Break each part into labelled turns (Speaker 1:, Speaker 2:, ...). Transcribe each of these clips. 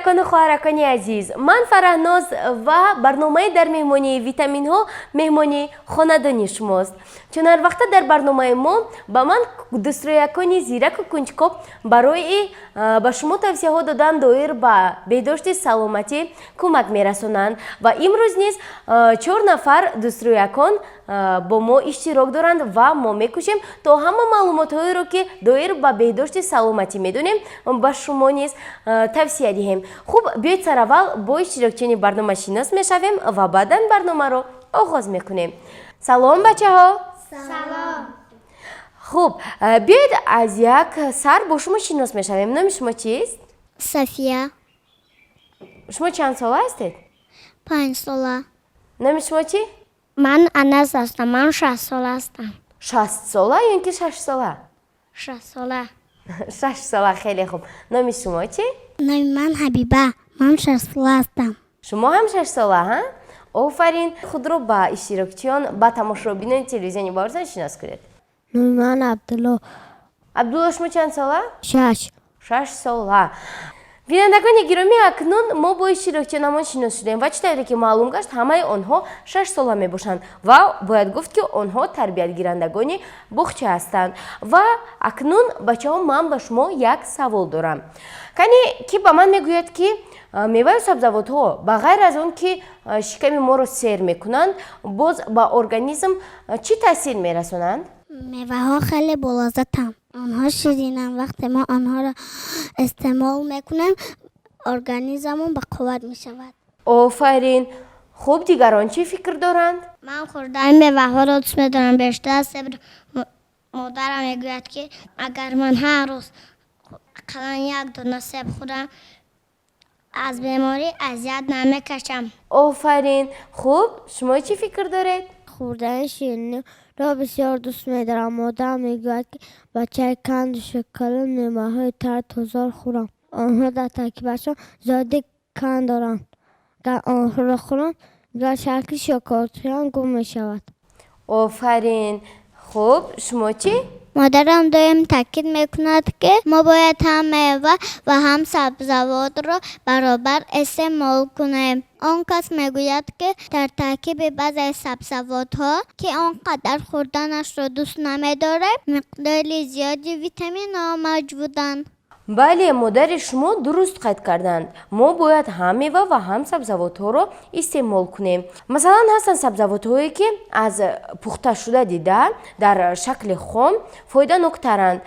Speaker 1: همسرکان و خواهرکان عزیز، من فرهناز و برنامه در مهمانی ویتامین ها مهمانی خاندانی شماست. چون هر وقت در برنامه ما با من دستوریکانی زیرک و کنجکاو برای به شما توصیه ها دادن دایر به بهداشت سلامتی کمک میرسونند و امروز نیز 4 نفر دستوریکان با ما اشتراک دارند و ما میکوشیم تا همه معلومات هایی رو که دایر به بهداشت سلامتی میدونیم با شما نیز توصیه دهیم. خوب بیایید سر اول با اشتراکچیان برنامه شناس میشویم و بعدا برنامه رو آغاز میکنیم. سلام بچه ها.
Speaker 2: سلام.
Speaker 1: خوب بیایید از یک سر با شما شناس میشویم. نام شما چیست؟
Speaker 2: صفیه.
Speaker 1: شما چند ساله هستید؟
Speaker 2: 5 ساله.
Speaker 1: نام شما چی؟
Speaker 2: من انس هستم. من 6 ساله هستم.
Speaker 1: 60 ساله یا اینکه 6 ساله؟
Speaker 2: 6 ساله.
Speaker 1: 6 ساله. خیلی خوب. نام شما چی؟
Speaker 2: نام من حبیبه. من 6 ساله هستم.
Speaker 1: شما هم 6 ساله ها؟ آفرین. خود رو با اشتراکچیان با تماشابینان تلویزیونی بارزن شناس کنید.
Speaker 3: نام من عبدالله.
Speaker 1: عبدالله شما چند ساله؟
Speaker 3: 6.
Speaker 1: 6 ساله. بینندگان گرامی، اکنون ما با اشتراکچیانمان شناس شدیم و چطوری که معلوم گشت همه آنها 6 ساله می باشند و باید گفت که آنها تربیت گیرندگانی بخچه هستند. و اکنون بچه ها من به شما یک سوال دارم. کنی که به من میگوید که میوه و سبزیجات ها بغیر از اون که شکم ما رو سیر میکنند باز با ارگانیسم چی تاثیر میرسونند؟
Speaker 2: میوه ها خیلی بلازتم. آنها شیرینن. وقتی ما آنها را استعمال میکنیم ارگانیسممون به قوت میشود.
Speaker 1: آفرین. خوب دیگران چی فکر دارند؟
Speaker 2: من خوردن میوه ها را دوست میدارم. بیشتر از صبر مادرم میگوید که اگر من هر روز اقلا 1 دونه سیب خورم از بیماری اذیت نمیکشم.
Speaker 1: آفرین. خوب شما چی فکر دارید؟
Speaker 3: خوردن شیرینی را بسیار دوست می‌دارم. مادرم میگوید که با چای قند و شکر میوه‌های تر تازه خورم. آنها در ترکیبشان زیادی قند دارند. اگر آنها را خورم در شکل شکراتیان گم می‌شود.
Speaker 1: آفرین. خوب شما چی؟
Speaker 2: مادرم دائم تاکید میکند که ما باید هم میوه و هم سبزیجات را برابر استعمال کنیم. آن کس میگوید که در ترکیب بعضی سبزیجات ها که آنقدر خوردنش را دوست نمیداره مقدار زیادی ویتامین ها موجودند.
Speaker 1: بله، مادر شما درست قید کردند. ما باید هم میوه و هم سبزیجات ها رو استعمال کنیم. مثلا هستن سبزیجات هایی که از پخته شده دیده در شکل خام فایده نکترند.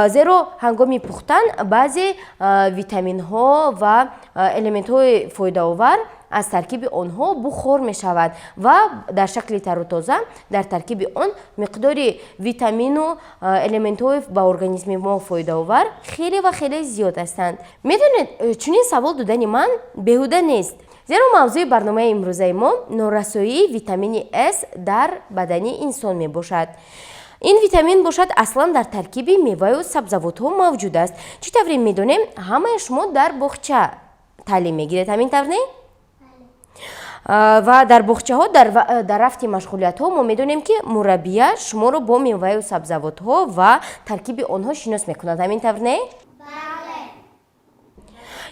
Speaker 1: زیرا هنگامی پختن بعضی ویتامین ها و الیمنت های فایده آور از ترکیب آنها بخار می شود و در شکل تر و تازه در ترکیب آن مقدار ویتامین و الیمنت های به ارگانیسم ما فایده آور خیلی و خیلی زیاد هستند. میدونید چنین سوال دادن من بیهوده نیست، زیرا موضوع برنامه امروزه ما نارسایی ویتامین S در بدن انسان می باشد. این ویتامین باشد اصلا در ترکیب میوه و سبزیجات ها موجود است. چطوری میدونیم؟ همه شما در باغچه تعلیم میگیرید، همین طور نه؟ و در باغچه ها در رفت مشغولیت ها ما میدونیم که مربیه شما رو با میوه و سبزیجات ها و ترکیب آنها شناس میکند، همین طور نه؟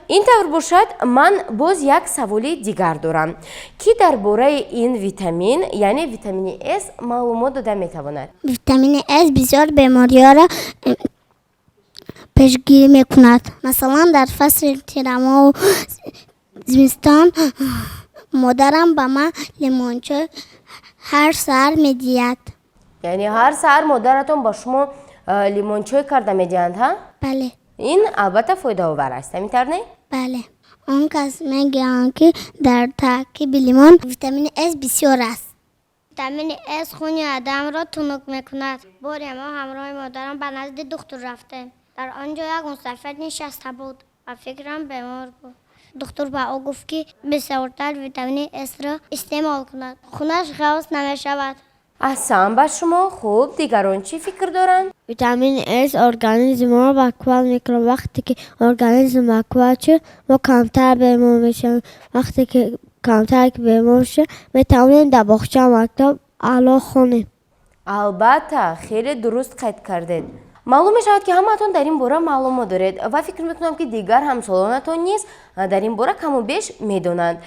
Speaker 1: این طور باشد من باز یک سوال دیگر دارم که درباره این ویتامین یعنی ویتامین S معلومات داده میتواند.
Speaker 2: ویتامین S بسیار بیماری ها را پیشگیری میکند. مثلا در فصل ترما و زمستان مادرم به من لیمونچه هر سحر میدهد.
Speaker 1: یعنی هر سحر مادرتون با شما لیمونچه کرده میدهند ها؟
Speaker 2: بله.
Speaker 1: این البته فایده آور است، همین طور نه؟
Speaker 2: بله. اون کس میگن که در ترکیب لیمون ویتامین S بسیار است. ویتامین S خون آدم را تنک میکند. باری ما همراه مادرم به نزد دکتر رفتیم. در آنجا یک مسافر نشسته بود و فکرم بیمار بود. دکتر با او گفت که بسیارتر ویتامین S را استعمال کند. خونش خواص نمیشود.
Speaker 1: احسن به شما. خوب دیگران چی فکر دارند؟
Speaker 3: ویتامین S ارگانیسم را به قوت میکنه. وقتی که ارگانیسم به قوت شد ما کمتر بیمار میشیم. وقتی که کمتر بیمار شد میتوانیم در باغچه مکتب اعلا خونیم.
Speaker 1: البته خیلی درست قید کردید. маълум мешавад ки ҳамаатон дар ин бора маълумот доред ва фикр мекунам ки дигар ҳамсолонатон низ дар ин бора каму беш медонанд,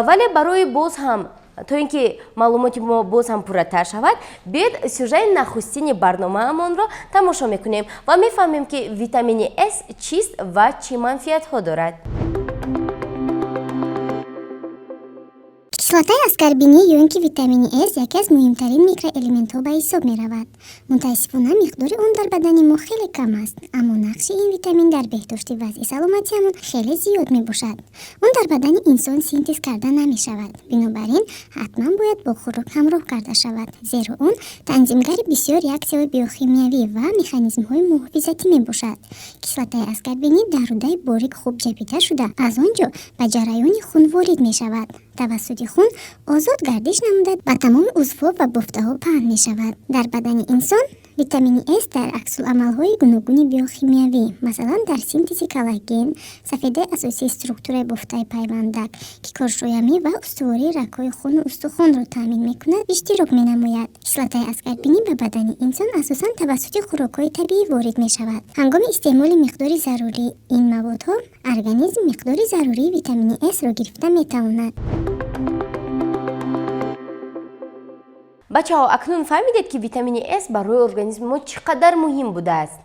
Speaker 1: вале барои боз ҳам то ин ки маълумоти мо боз ҳам пурратар шавад, биёед сюжаи нахустини барномаамонро тамошо мекунем ва мефаҳмем ки витамини С чист ва чӣ манфиатҳо дорад.
Speaker 2: кислотаи аскарбинӣ ё ин ки витамини С яке аз муҳимтарин микроэлементҳо ба ҳисоб меравад. мутаассифона миқдори он дар бадани мо хеле кам аст, аммо нақши ин витамин дар беҳдошти вазъи саломатиамон хеле зиёд мебошад. Он дар бадани инсон синтез карда намешавад, бинобар ин ҳатман бояд бо хӯрок ҳамроҳ карда шавад, зеро он танзимгари бисёр реаксияҳои биохимиявӣ ва механизмҳои муҳофизатӣ мебошад. кислотаи аскарбинӣ дар рӯдаи борик хуб ҷабида шуда, аз он ҷо ба ҷараёни хун ворид мешавад. тавассути хун озод гардиш намуда ба тамоми узвҳо ва бофтаҳо паҳн мешавад. дар бадани инсон витамини С дар аксуламалҳои гуногуни биохимиявӣ, масалан дар синтези коллаген, сафедаи асосии структураи бофтаи пайвандак, ки коршоямӣ ва устувории рагҳои хуну устухонро таъмин мекунад, иштирок менамояд. кислотаи аскарбинӣ ба бадани инсон асосан тавассути хӯрокҳои табиӣ ворид мешавад. ҳангоми истеъмоли миқдори зарурии ин маводҳо, организм миқдори зарурии витамини С-ро гирифта метавонад.
Speaker 1: бачаҳо, акнун фаҳмидед ки витамини С барои организми мо чӣ қадар муҳим будааст?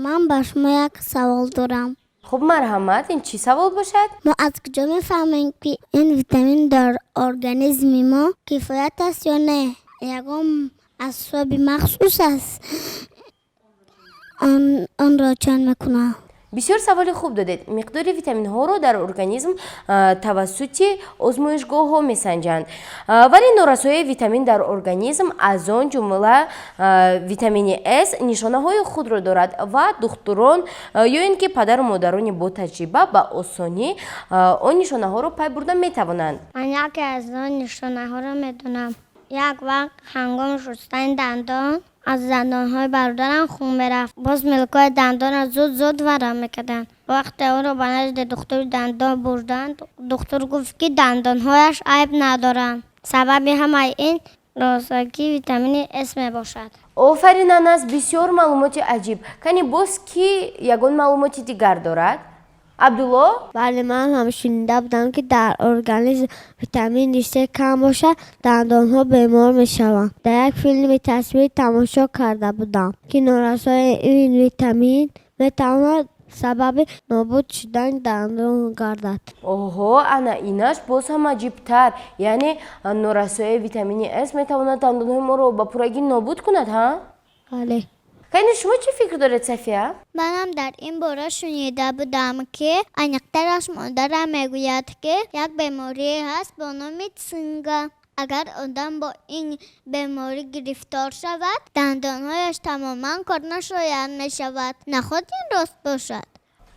Speaker 2: ман ба шумо як савол дорам.
Speaker 1: хуб, марҳамат, ин чӣ савол бошад?
Speaker 2: мо аз куҷо мефаҳмем ки ин витамин дар организми мо кифоят аст ё не? ягон асбоби махсус аст онро чун мекунад?
Speaker 1: бисёр саволи хуб додед. миқдори витаминҳоро дар организм тавассути озмоишгоҳҳо месанҷанд, вале норасоии витамин дар организм, аз он ҷумла витамини С, нишонаҳои худро дорад ва духтурон ё ин ки падару модарони бо таҷриба ба осонӣ он нишонаҳоро пай бурда метавонанд.
Speaker 2: ман яке аз он нишонаҳоро медонам. як вақт ҳангоми шустани дандон аз дандонҳои бародарам хун мерафт. боз милкҳои дандонро зуд варам мекарданд. вақте онро ба назди духтури дандон бурданд, духтур гуфт ки дандонҳояш айб надоранд. сабаби ҳамаи ин норасоии витамини С мебошад.
Speaker 1: офарин Анас, бисёр маълумоти аҷиб. кани боз ки ягон маълумоти дигар дорад? абдулло?
Speaker 3: бале, ман ҳам шунида будам ки дар организм витамини С кам бошад, дандонҳо бемор мешаванд. дар як филми тасвирӣ тамошо карда будам ки норасоии ин витамин метавонад сабаби нобуд шудани дандон гардад.
Speaker 1: оҳо, ана инаш боз ҳам аҷибтар. яъне норасоии витамини С метавонад дандонҳои моро ба пуррагӣ нобуд кунад, ҳа?
Speaker 3: бале.
Speaker 1: кайни шумо чӣ фикр доред, Сафия?
Speaker 2: манам дар ин бора шунида будам ки айниқтараш модарам мегӯяд ки як беморие ҳаст бо номи цинга. агар одам бо ин беморӣ гирифтор шавад, дандонҳояш тамоман кор нашояд мешавад. наход ин рост бошад?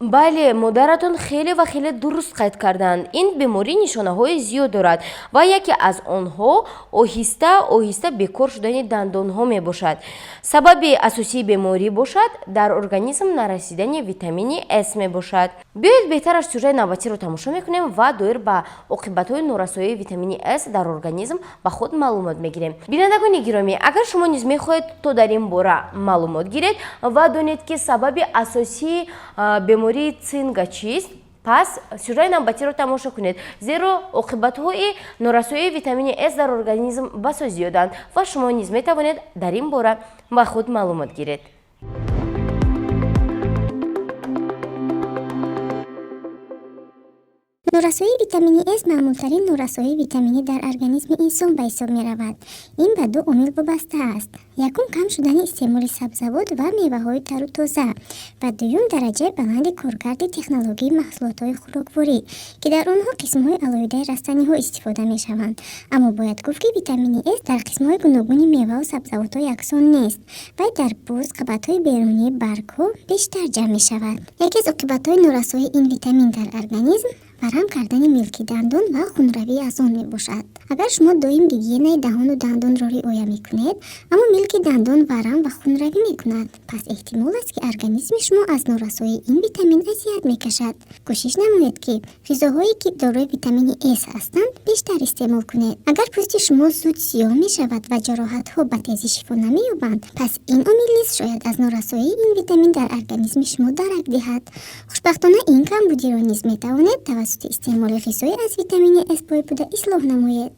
Speaker 1: бале, модаратон хеле ва хеле дуруст қайд карданд. ин беморӣ нишонаҳои зиёд дорад ва яке аз онҳо оҳиста оҳиста бекор шудани дандонҳо мебошад. сабаби асосии беморӣ бошад дар организм нарасидани витамини С мебошад. биёед беҳтараш сюжаи навбатиро тамошо мекунем ва доир ба оқибатҳои норасоии витамини С дар организм ба худ маълумот мегирем. бинандагони гиромӣ, агар шумо низ мехоҳед то дар ин бора маълумот гиред ва донед ки сабаби асосии бемории цинга чист, пас сюжаи навбатиро тамошо кунед, зеро оқибатҳои норасоии витамини С дар организм басо зиёданд ва шумо низ метавонед дар ин бора ба худ маълумот гиред.
Speaker 2: норасоии витамини С маъмултарин норасоии витаминӣ дар организми инсон ба ҳисоб меравад. ин ба ду омил вобаста аст. якум кам шудани истеъмоли сабзавот ва меваҳои тару тоза ва дуюм дараҷаи баланди коргарди технологии маҳсулотҳои хӯрокворӣ, ки дар онҳо қисмҳои алоҳидаи растаниҳо истифода мешаванд. аммо бояд гуфт ки витамини С дар қисмҳои гуногуни меваву сабзавотҳо яксон нест. вай дар пӯст, қабатҳои берунии баргҳо бештар ҷамъ мешавад. яке аз оқибатҳои норасоии ин витамин дар организм ورم کردن ملکی دندان و خونروی از آن میباشد. اگر شما دائم گیگینه دهان و دندان را رعایت میکنید اما ملکی دندان ورم و خونروی میکند، پس احتمال است که ارگانیسم شما از نارسایی این ویتامین اذیت میکشد. کوشش نمایید که غذاهایی که دارای ویتامین S هستند بیشتر استعمال کنید. اگر پوست شما زود سیاه میشود و جراحت ها به تیزی شفا نمییابند، پس این عامل نیست شاید از نارسایی این ویتامین در ارگانیسم شما درک دهد. خوشبختانه این کمبودی را نیز میتوانید توسط استعمال غذای از ویتامین S پای بوده اصلاح نمایید.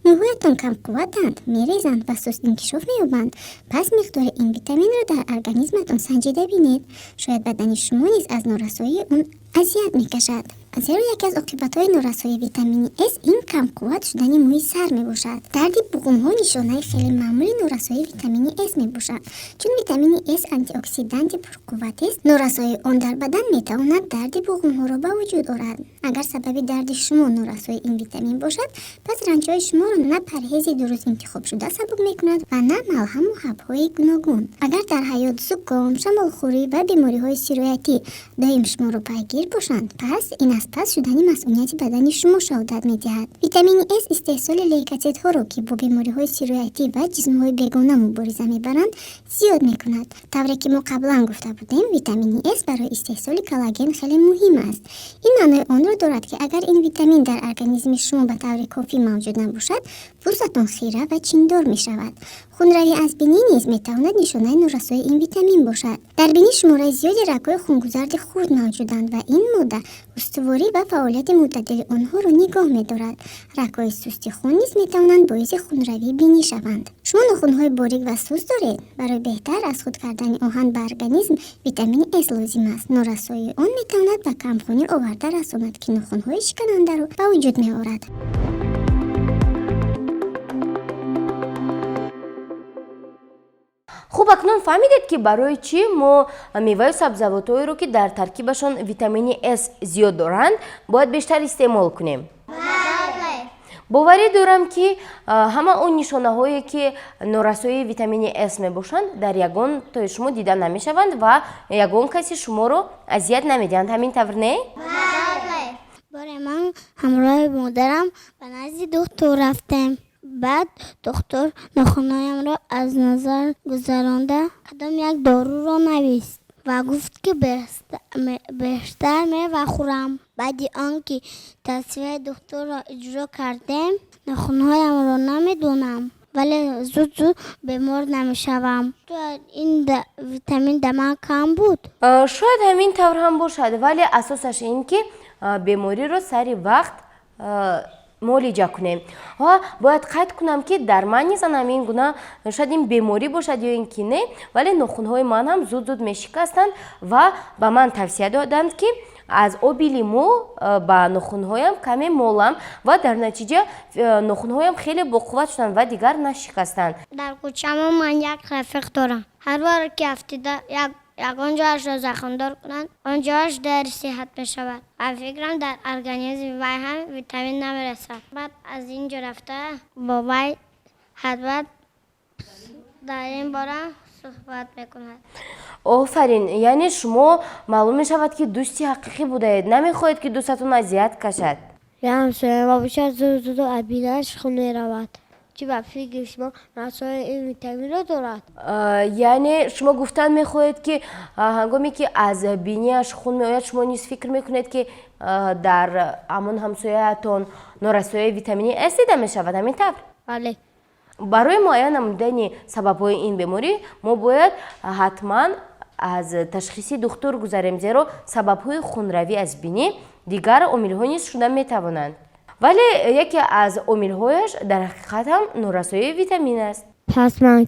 Speaker 2: موهایتان کم قوتند، میریزند و سست انکشاف مییابند، پس مقدار این ویتامین را در ارگانیسمتان سنجیده بینید. شاید بدن شما نیز از نارسایی اون اذیت میکشد. زیرا یکی از عاقبت‌های نارسایی ویتامین S این کم قوت شدن موی سر میباشد. درد بوقم‌ها نشانه خیلی معمولی نارسایی ویتامین S میباشد. چون ویتامین S آنتی اکسیدانت پرقوت است، نارسایی آن در بدن میتواند درد بوقم‌ها را به وجود آورد. اگر سبب درد شما نارسایی این ویتامین باشد، پس رنج‌های شما را نه پرهیز درست انتخاب شده سبب میکند و نه ملهم و حب‌های گوناگون. اگر در حیات زکام، شمالخوری و بیماری‌های سیرایتی دائم شما را پیگیر باشند، پس این از پس شدن مسئولیت بدن شما شهادت می‌دهد. ویتامین S استحصال لیکوسیت‌ها را که با بیماری‌های سیرایتی و جسم‌های بیگانه مبارزه می‌برند زیاد می‌کند. طوری که ما قبلا گفته بودیم، ویتامین S برای استحصال کلاژن خیلی مهم است. این معنی آن را دارد که اگر این ویتامین در ارگانیسم شما به طور کافی موجود نباشد، پوستتان خیره و چیندار می‌شود. خونروی از بینی نیز می‌تواند نشانه نارسایی این ویتامین باشد. در بینی شماره زیادی رگ‌های خونگذرد خرد موجودند و این ماده استواری و فعالیت معتدل آنها را نگاه می‌دارد. رگ‌های سست خون نیز می‌توانند باعث خونروی بینی شوند. شما ناخن‌های باریک و سست دارید. برای بهتر از خود کردن آهن به ارگانیسم ویتامین S لازم است. نارسایی آن می‌تواند به کمخونی آورده رساند که ناخن‌های شکننده را به وجود می‌آورد.
Speaker 1: خب اکنون فهمیدید که برای چی ما میوه و سبزیجاتی رو که در ترکیبشان ویتامین S زیاد دارند باید بیشتر استعمال کنیم. باوری دارم که همه اون نشانه هایی که نارسایی ویتامین S میباشند در یگان تا شما دیده نمیشوند و یگان کسی شما رو اذیت نمیدهند. همین طور نه؟
Speaker 3: باره من همراه مادرم به نزد دکتر رفتم. بعد دکتر ناخنهایم را از نظر گذرانده کدام یک دارو را نویست و گفت که بیشتر میوه خورم. بعد آنکه توصیه دکتر را اجرا کردم، ناخنهایم را نمیدونم ولی زود بیمار نمیشوم. این ویتامین در من کم بود.
Speaker 1: شاید همین طور هم باشد، ولی اساسش این که بیماری رو سری وقت معالجه کنیم. و باید قید کنم که در من نیزن همین گونه شاید این بیماری باشد یا اینکه نه، ولی ناخن‌های من هم زود میشکستند و به من توصیه دادند که از آب لیمو با ناخن‌هایم کمی مالم و در نتیجه ناخن‌هایم خیلی باقوت شدند و دیگر نشکستند.
Speaker 2: در کوچه‌م من یک رفیق دارم. هر بار که افتیده یگانجاش را زخم‌دار کنند، آنجاش در صحت می‌شود. و فکرم در ارگانیسم وی هم ویتامین نمیرسد. بعد از اینجا رفته با وی حتما در این باره صحبت میکند.
Speaker 1: آفرین، یعنی شما معلوم می‌شود که دوستی حقیقی بودید، نمی‌خواهید که دوستتون اذیت کشد.
Speaker 3: یعنی شما باشد زود ابیلش خونه رود. چی به فکر شما نارسایی این ویتامین را دارد؟
Speaker 1: یعنی شما گفتن میخواهید که هنگامی که از بینیش خون میآید شما نیز فکر میکنید که در همان همسایه‌تان نارسایی ویتامین S دیده میشود، همین طور؟
Speaker 3: بله.
Speaker 1: برای معاینه نمودن سبب‌های این بیماری ما باید حتما از تشخیص دکتر گذریم، زیرا سبب‌های خونروی از بینی دیگر عامل‌ها نیز شدن میتوانند. ولی یکی از عامل‌هایش در حقیقت هم نارسایی ویتامین است.
Speaker 3: پس من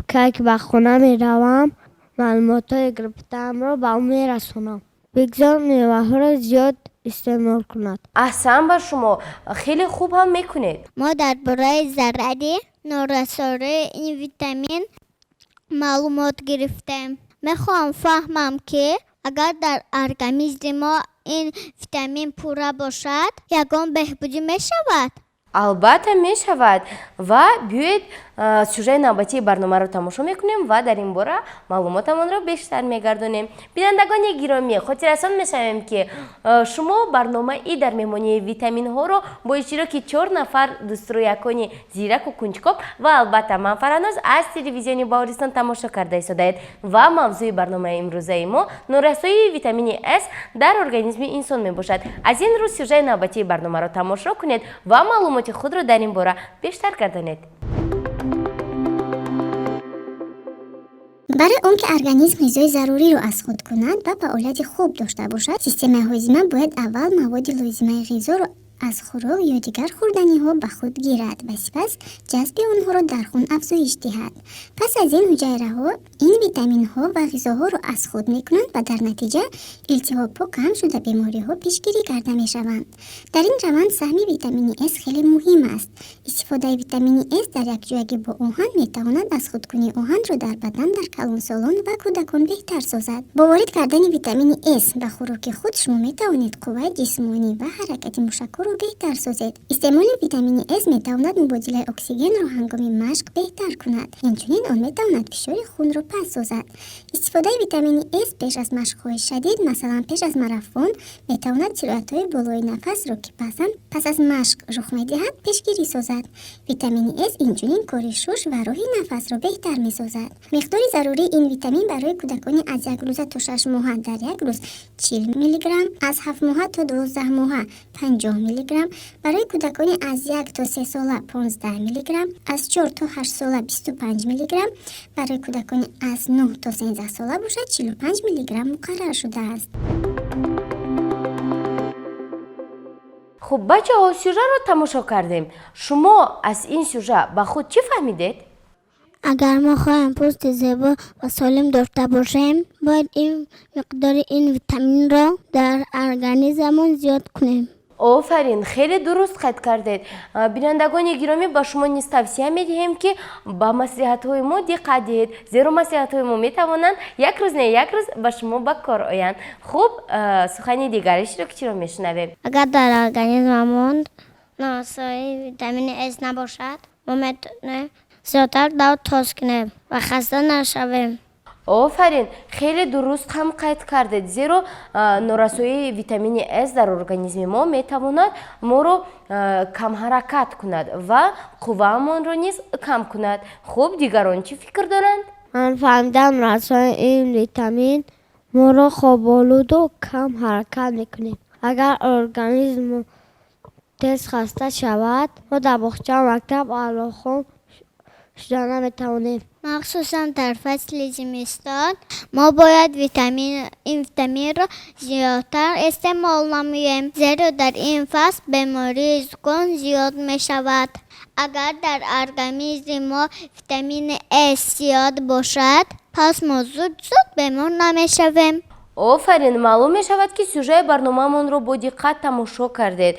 Speaker 3: که به خونه میروم معلومات‌های گرفته‌ام را به او میرسانم. بگذار میوه‌ها را زیاد استعمال کند.
Speaker 1: احسن بر شما، خیلی خوب هم میکنید.
Speaker 2: ما درباره ضرر نارسایی این ویتامین معلومات گرفتیم. میخوام فهمم که اگر در ارگانیسم ما این ویتامین پوره باشد یگان بهبودی می شود.
Speaker 1: البته می شود و بیایید сюжети навбатии барномаро тамошо мекунем ва дар ин бора маълумотамонро бештар мегардонем. бинандагони гиромӣ, хотиррасон мешавем ки шумо барномаи дар меҳмонии витаминҳоро бо иштироки 4 нафар дуструякони зираку кунҷкоб ва албатта ман Фараноз аз телевизиони Баҳористон тамошо карда истодаед ва мавзӯи барномаи имрӯзаи мо норасоии витамини С дар организми инсон мебошад. аз ин рӯ сюжети навбатии барномаро тамошо кунед ва маълумоти худро дар ин бора бештар гардонед.
Speaker 4: барои он ки организм ғизои заруриро аз худ кунад ва фаъолияти хуб дошта бошад, системаи ҳозима бояд аввал маводи лозимаи ғизоро аз хӯрок ё дигар хӯрданиҳо ба худ гирад ва сипас ҷазби онҳоро дар хун афзоиш диҳад. пас аз ин ҳуҷайраҳо ин витаминҳо ва ғизоҳоро аз худ мекунанд ва дар натиҷа илтиҳобҳо кам шуда бемориҳо пешгирӣ карда мешаванд. дар ин раванд саҳми витамини С хеле муҳим аст. истифодаи витамини С дар якҷоягӣ бо оҳан метавонад аз худкунии оҳанро дар бадан дар калонсолон ва кӯдакон беҳтар созад. бо ворид кардани витамини С ба хӯроки худ шумо метавонед қувваи ҷисмонӣ ва ҳаракати мушакҳоро беҳтар созед. истеъмоли витамини С метавонад мубодилаи оксигенро ҳангоми машқ беҳтар кунад. инчунин он метавонад фишори хунро паст созад. истифодаи витамини С пеш аз машқҳои шадид, масалан пеш аз марафон, метавонад сироятҳои болои нафасро ки пас аз машқ рух медиҳад пешгирӣ созад. витамини С инчунин кори шуш ва роҳи нафасро беҳтар месозад. миқдори зарурии ин витамин барои кӯдакони аз 1 рӯза то 6 моҳа дар як рӯз 40 милиграмм, аз 7 моҳа то 12 моҳа 50 милиграмм, барои кӯдакони аз 1 то 3 сола 15 милиграмм, аз 4 то 8 сола 25 милиграмм, барои кӯдакони аз 9 то 13 сола бошад 45 милиграмм муқаррар шудааст.
Speaker 1: хуб бачаҳо, сюжаро тамошо кардем. шумо аз ин сюжа ба худ чӣ фаҳмидед?
Speaker 2: агар мо хоҳем пӯсти зебо ва солим дошта бошем, бояд ин миқдори ин витаминро дар организммон зиёд кунем.
Speaker 1: офарин, хеле дуруст қайд кардед. бинандагони гиромӣ ба шумо низ тавсия медиҳем ки ба маслиҳатҳои мо диққат диҳед, зеро маслиҳатҳои мо метавонанд як рӯз не як рӯз ба шумо ба кор оянд. хуб, сухани дигарешро чиро мешунавем?
Speaker 2: агар дар организммон норасоии витамини С набошад, мо метавонем зиёдтар давр тоз кунем ва хаста нашавем.
Speaker 1: офарин, хеле дуруст ҳам қайд кардед, зеро норасоии витамини С дар организми мо метавонад моро камҳаракат кунад ва қувваамонро низ кам кунад. хуб, дигарон чӣ фикр доранд?
Speaker 3: ман фаҳмидам норасои ин витамин моро хоболуду кам ҳаракат мекунем. агар организм тез хаста шавад, мо дар боғча мактаб алохон шуда наметавонем.
Speaker 2: махсусан дар фасли зимистон мо бояд ин витаминро зиёдтар истеъмол намоем, зеро дар ин фасл бемории зуком зиёд мешавад. агар дар организми мо витамини С зиёд бошад, пас мо зуд бемор намешавем.
Speaker 1: офарин, маълум мешавад ки сюжаи барномаамонро бо диққат тамошо кардед.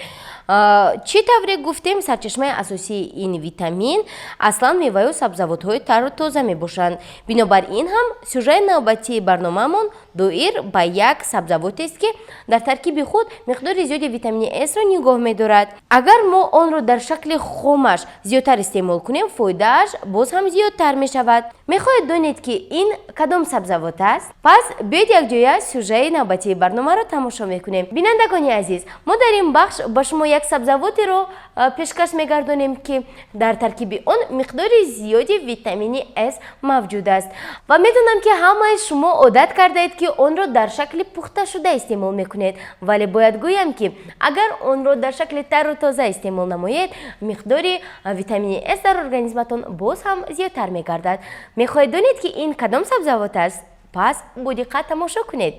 Speaker 1: чӣ тавре гуфтем сарчашмаи асосии ин витамин аслан меваю сабзавотҳои тару тоза мебошанд. бинобар ин ҳам сюжаи навбатии барномаамон доир ба як сабзавотест ки дар таркиби худ миқдори зиёди витамини С-ро нигоҳ медорад. агар мо онро дар шакли хомаш зиёдтар истеъмол кунем, фоидааш боз ҳам зиёдтар мешавад. мехоҳед донед ки ин кадом сабзавот аст? пас биёед якҷоя сюжаи навбатии барномаро тамошо мекунем. бинандагони азиз, мо дар ин бахш ба шумо як сабзавотеро пешкаш мегардонем ки дар таркиби он миқдори зиёди витамини С мавҷуд аст ва медонам ки ҳамаи шумо одат кардаед ки онро дар шакли пухташуда истеъмол мекунед, вале бояд гӯям ки агар онро дар шакли тару тоза истеъмол намоед, миқдори витамини С дар организматон боз ҳам зиёдтар мегардад. мехоҳед донед ки ин кадом сабзавот аст? пас бо диққат тамошо кунед.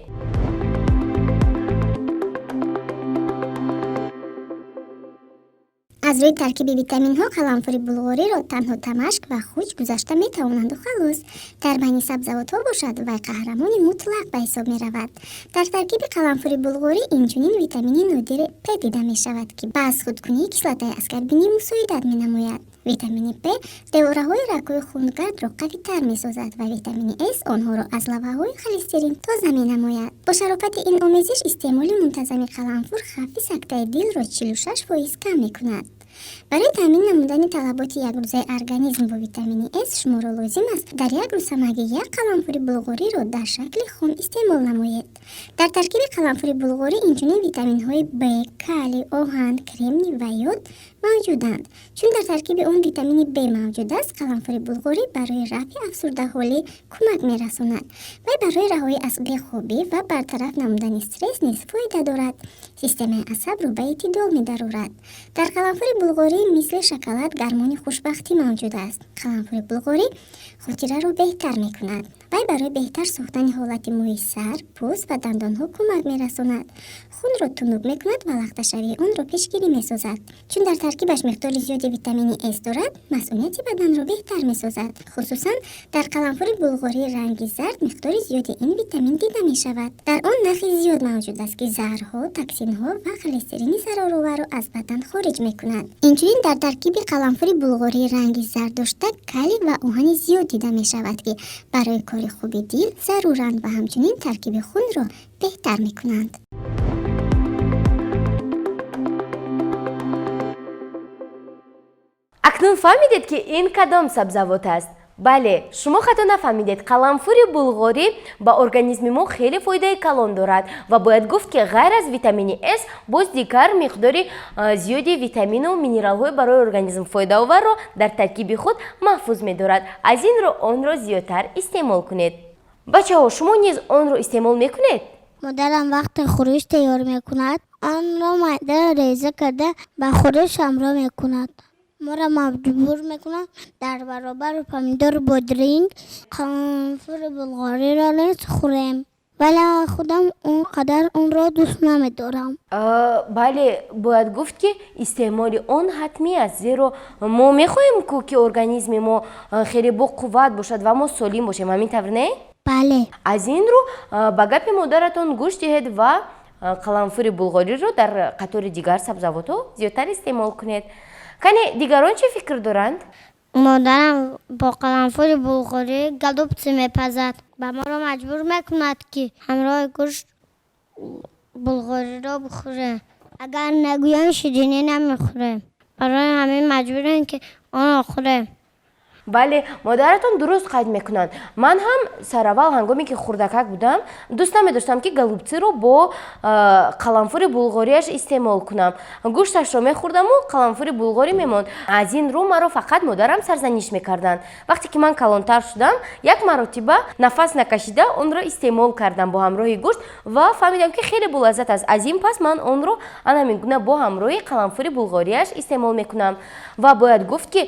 Speaker 4: аз рӯи таркиби витаминҳо қаламфури булғориро танҳо тамашк ва хуч гузашта метавонанду халос. дар байни сабзавотҳо бошад вай қаҳрамони мутлақ ба ҳисоб меравад. дар таркиби қаламфури булғорӣ инчунин витамини нодири П дида мешавад ки ба аз худкунии кислотаи аскарбинӣ мусоидат менамояд. витамини П девораҳои рагҳои хунгардро қавитар месозад ва витамини С онҳоро аз лавҳаҳои холестерин тоза менамояд. бо шарофати ин омезиш истеъмоли мунтазами қаламфур хавфи сактаи дилро 46% кам мекунад. برای تامین نمودن طلبات یک روزه ارگانیسم با ویتامین S شما را لازم است در یک روز مگه یک قلمفور بلغاری را در شکل خام استعمال نمایید. در ترکیب قلمفور بلغاری اینچنین ویتامین های B، کالی، آهن، کرم و یود موجودند. چون در ترکیب آن ویتامین B موجود است، قلمفور بلغاری برای رفع افسردگی کمک می‌رساند و برای رهایی از بی‌خوابی و برطرف نمودن استرس نیز فایده دارد. سیستم عصب را به اعتدال می‌دارد. در قلمفور بلغاری مثل شکلات گرمانی خوشبختی موجود است. قلمفور بلغاری خاطره را بهتر می‌کند و برای بهتر ساختن حالت موی سر، پوست و دندان‌ها کمک می‌رساند. خون را تنوع می‌کند و لخته‌شوی آن را پیشگیری می‌سازد. چون در ترکیبش مقدار زیادی ویتامین S دارد، مسئولیت بدن را بهتر می‌سازد. خصوصا در قلمفور بلغاری رنگ زرد مقدار زیادی این ویتامین دیده می‌شود. در آن نخی زیاد موجود است که زهرها، تاکسین‌ها و کلسترول ضررآور را از بدن خارج می‌کند. اینچنین در ترکیب قلمفور بلغاری رنگ زرد داشته کالی و آهن زیاد دیده می‌شود که برای کار خوب دل ضرورند و همچنین ترکیب خون را بهتر می‌کنند.
Speaker 1: اکنون فهمیدید که این کدام سبزوات است؟ بله، شما خطا نفهمیدید. قلمفور بلغاری با ارگانیسم ما خیلی فایده کلان دارد و باید گفت که غیر از ویتامین S باز دیگر مقدار زیادی ویتامین و مینرال های برای ارگانیسم فایده آور را در ترکیب خود محفوظ می دارد. از این رو آن را زیادتر استعمال کنید. بچه ها، شما نیز آن را استعمال میکنید؟
Speaker 2: مادرم وقت خورش تیار میکند آن را معده ریزه کرده به خورش همراه میکند. ما را مجبور میکنند در برابر پامیدور بادرینگ قرنفل بلغاری را نیز خوریم، ولی خودم اونقدر اون را دوست نمیدارم.
Speaker 1: بله، باید گفت که استعمال آن حتمی است، زیرا ما میخواهیم که ارگانیسم ما خیلی با قوت باشد و ما سالم باشیم. همین طور نه؟
Speaker 2: بله.
Speaker 1: از این رو به گپ مادرتان گوش دهید و قلمفور بلغاری رو در قطار دیگر سبزوات زیادتر استعمال کنید. کنی دیگران چه فکر دارند؟
Speaker 2: مادرم با قرنفل بلغاری گلوبچه میپزد و ما را مجبور میکند که همراه گوشت بلغاری را بخوره. اگر نگویم شیرینی نمیخوره، برای همین مجبوریم که آن را خوره.
Speaker 1: بله، مادرتان درست قید میکنند. من هم سر اول هنگامی که خردکک بودم دوست نمی‌داشتم که گلوبچه رو با قلمفور بلغاریش استعمال کنم. گوشتش رو میخوردم و قلمفور بلغاری میموند. از این رو مرا فقط مادرم سرزنش میکردند. وقتی که من کلانتر شدم یک مرتبه نفس نکشیده اون رو استعمال کردم با همراه گوشت و فهمیدم که خیلی بلذت است. از این پس من اون رو همین گونه با همراه قلمفور بلغاریش استعمال میکنم و باید گفت که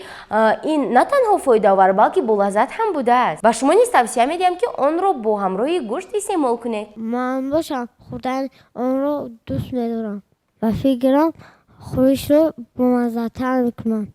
Speaker 1: این نه تنها فایده آور بلکه بلذت هم بوده است. با شما نیز توصیه میدیم که آن رو با همراه گوشت استعمال کنید.
Speaker 3: من باشم خودم آن رو دوست میدارم و فکرم خورش رو بامزه‌تر میکنم.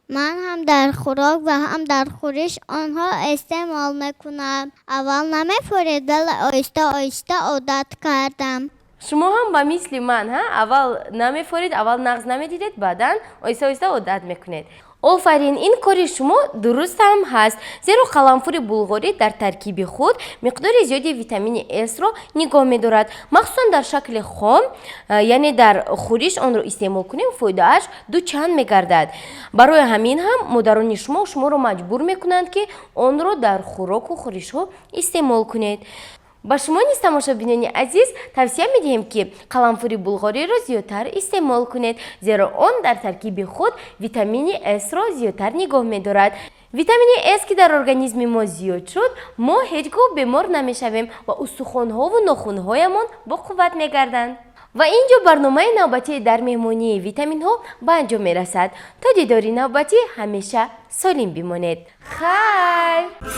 Speaker 2: من هم در خوراک و هم در خورش آنها استعمال میکنم. اول نمیفورید ولی آهسته آهسته عادت کردم.
Speaker 1: شما هم با مثل من اول نمیفورید، اول نغز نمیدیدید، بعدا آهسته آهسته عادت میکنید. آفرین، این کاری شما درست هم هست، زیرا قلمفور بلغاری در ترکیب خود مقدار زیادی ویتامین S را نگاه می‌دارد. مخصوصا در شکل خام، یعنی در خورش آن را استعمال کنیم فایده اش دو چند می‌گردد. برای همین هم مادران شما را مجبور می‌کنند که آن را در خوراک و خورش ها استعمال کنید. با شما نیز تماشابینان عزیز توصیه می‌دهیم که قلمفور بلغاری را زیادتر استعمال کنید، زیرا آن در ترکیب خود ویتامین S را زیادتر نگاه می‌دارد. ویتامین S که در ارگانیسم ما زیاد شد، ما هیچگاه بیمار نمی‌شویم و استخوان‌ها و ناخن‌هایمان با قوت می‌گردند. و اینجا برنامه نوبتی در مهمانی ویتامین ها به انجام می‌رسد. تا دیداری نوبتی همیشه سالم بمانید. خیر.